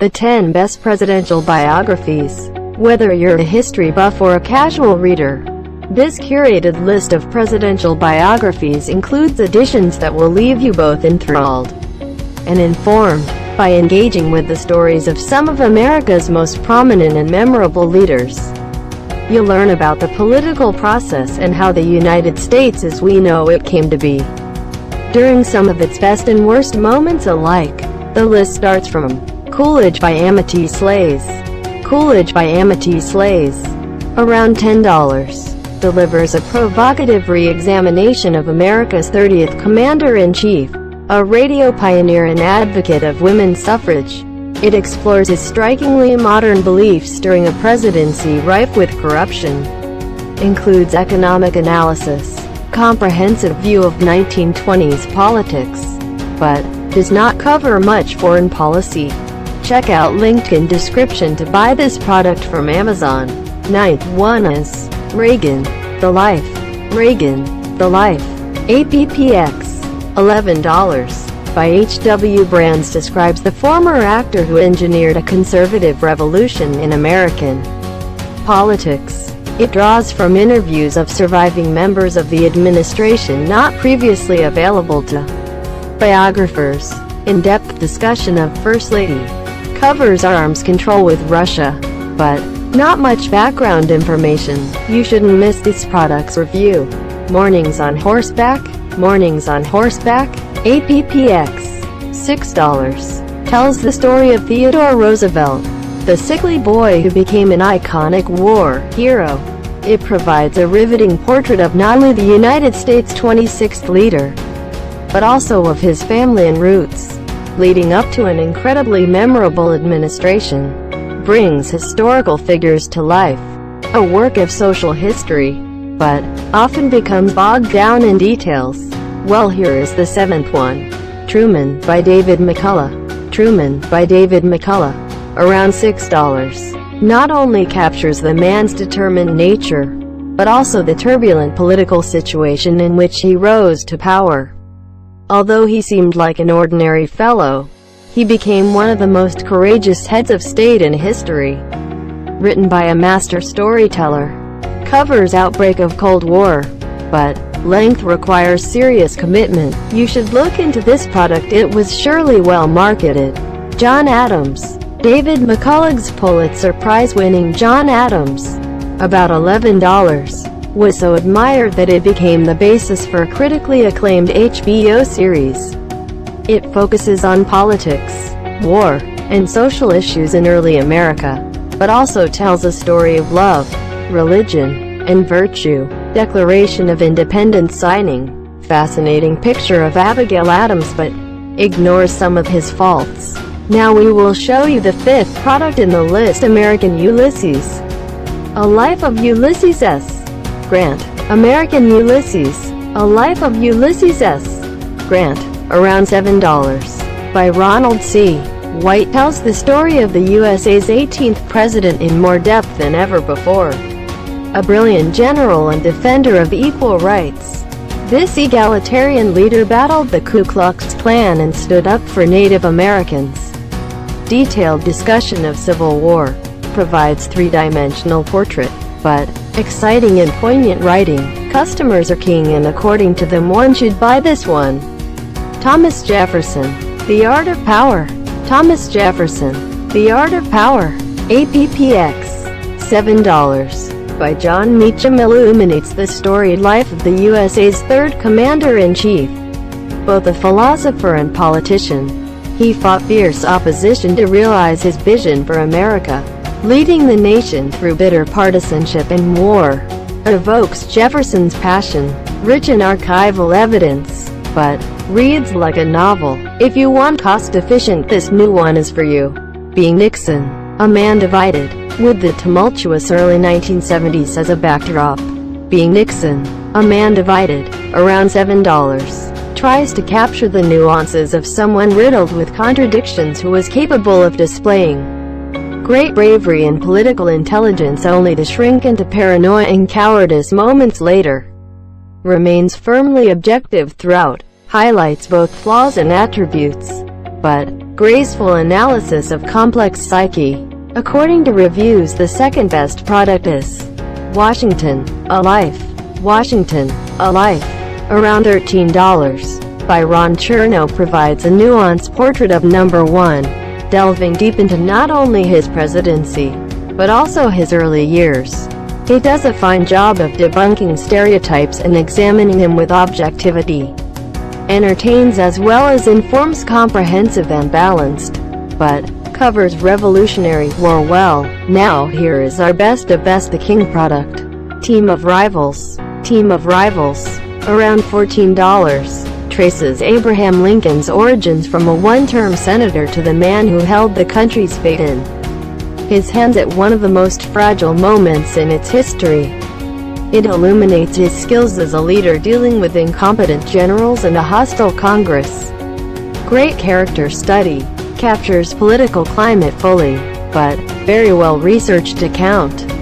The 10 Best Presidential Biographies. Whether you're a history buff or a casual reader, this curated list of presidential biographies includes editions that will leave you both enthralled and informed. By engaging with the stories of some of America's most prominent and memorable leaders, you'll learn about the political process and how the United States as we know it came to be. During some of its best and worst moments alike, the list starts from Coolidge by Amity Shlaes. Coolidge by Amity Shlaes, around $10, delivers a provocative re-examination of America's 30th Commander-in-Chief, a radio pioneer and advocate of women's suffrage. It explores his strikingly modern beliefs during a presidency rife with corruption. Includes economic analysis, comprehensive view of 1920s politics, but does not cover much foreign policy. Check out link in description to buy this product from Amazon. Ninth one is Reagan, The Life. Reagan, The Life. APPX. $11. By H.W. Brands describes the former actor who engineered a conservative revolution in American politics. It draws from interviews of surviving members of the administration not previously available to biographers. In-depth discussion of First Lady. Covers arms control with Russia, but not much background information. You shouldn't miss this product's review. Mornings on Horseback. Mornings on Horseback. APPX. $6. Tells the story of Theodore Roosevelt, the sickly boy who became an iconic war hero. It provides a riveting portrait of not only the United States' 26th leader, but also of his family and roots, leading up to an incredibly memorable administration. Brings historical figures to life, a work of social history, but often becomes bogged down in details. Well, here is the seventh one. Truman by David McCullough. Truman by David McCullough, around $6. Not only captures the man's determined nature, but also the turbulent political situation in which he rose to power. Although he seemed like an ordinary fellow, he became one of the most courageous heads of state in history. Written by a master storyteller. Covers outbreak of Cold War, but length requires serious commitment. You should look into this product. It was surely well marketed. John Adams. David McCullough's Pulitzer Prize-winning John Adams, about $11, was so admired that it became the basis for a critically acclaimed HBO series. It focuses on politics, war, and social issues in early America, but also tells a story of love, religion, and virtue. Declaration of Independence signing. Fascinating picture of Abigail Adams, but ignores some of his faults. Now we will show you the fifth product in the list. American Ulysses. A Life of Ulysses S. Grant. American Ulysses. A Life of Ulysses S. Grant, around $7. By Ronald C. White tells the story of the USA's 18th president in more depth than ever before. A brilliant general and defender of equal rights, this egalitarian leader battled the Ku Klux Klan and stood up for Native Americans. Detailed discussion of Civil War. Provides three-dimensional portrait, but exciting and poignant writing. Customers are king, and according to them one should buy this one. Thomas Jefferson. The Art of Power. Thomas Jefferson. The Art of Power. APPX. $7. By John Meacham illuminates the storied life of the USA's third Commander-in-Chief. Both a philosopher and politician, he fought fierce opposition to realize his vision for America, leading the nation through bitter partisanship and war. Evokes Jefferson's passion, rich in archival evidence, but reads like a novel. If you want cost-efficient, this new one is for you. Being Nixon, a man divided, with the tumultuous early 1970s as a backdrop. Being Nixon, a man divided, around $7, tries to capture the nuances of someone riddled with contradictions who was capable of displaying great bravery and political intelligence only to shrink into paranoia and cowardice moments later. Remains firmly objective throughout, highlights both flaws and attributes. but graceful analysis of complex psyche. According to reviews, the second best product is Washington, A Life. Washington, A Life, around $13, by Ron Chernow, provides a nuanced portrait of number one, delving deep into not only his presidency, but also his early years. He does a fine job of debunking stereotypes and examining them with objectivity. Entertains as well as informs, comprehensive and balanced, but covers Revolutionary War well. Now here is our best of best the King product. Team of Rivals. Team of Rivals, around $14, traces Abraham Lincoln's origins from a one-term senator to the man who held the country's fate in his hands at one of the most fragile moments in its history. It illuminates his skills as a leader dealing with incompetent generals and a hostile Congress. Great character study, captures political climate fully, but very well researched account.